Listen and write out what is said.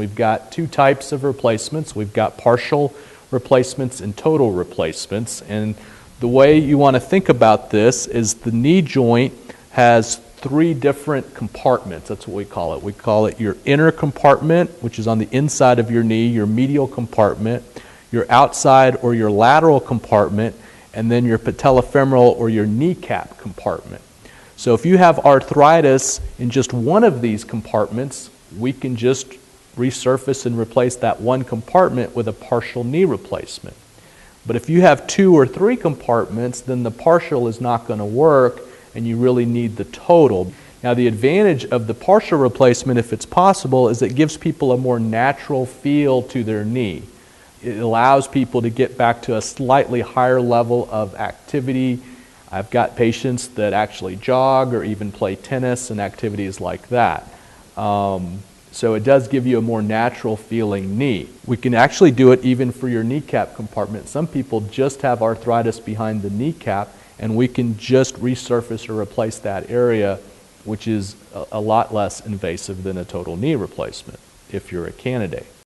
we've got two types of replacements. We've got partial replacements and total replacements. And the way you want to think about this is the knee joint has three different compartments. That's what we call it. We call it your inner compartment, which is on the inside of your knee, your medial compartment, your outside or your lateral compartment, and then your patellofemoral or your kneecap compartment. So if you have arthritis in just one of these compartments, we can just resurface and replace that one compartment with a partial knee replacement. But if you have two or three compartments, then the partial is not going to work, and you really need the total. Now, the advantage of the partial replacement, if it's possible, is it gives people a more natural feel to their knee. It allows people to get back to a slightly higher level of activity. I've got patients that actually jog or even play tennis and activities like that. So it does give you a more natural feeling knee. We can actually do it even for your kneecap compartment. Some people just have arthritis behind the kneecap, and we can just resurface or replace that area, which is a lot less invasive than a total knee replacement if you're a candidate.